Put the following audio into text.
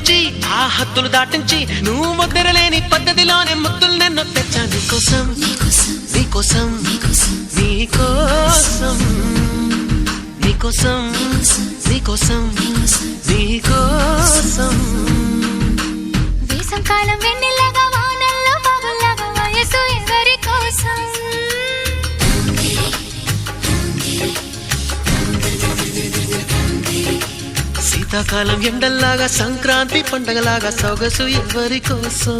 మెచ్చి ఆ హద్దులు దాటించి నువ్వు ముద్దరలేని పద్ధతిలోనే ముద్దులు నిన్ను తెచ్చా నీకోసం నీకోసం నీకోసం నీకోసం నీకోసం నీకోసం వేసంకాలం వెన్నెలగా వానల్లో పగల్లాగా వయసు ఎవరి కోసం శీతాకాలం ఎండల్లాగా సంక్రాంతి పండగలాగా సొగసు ఎవరి కోసం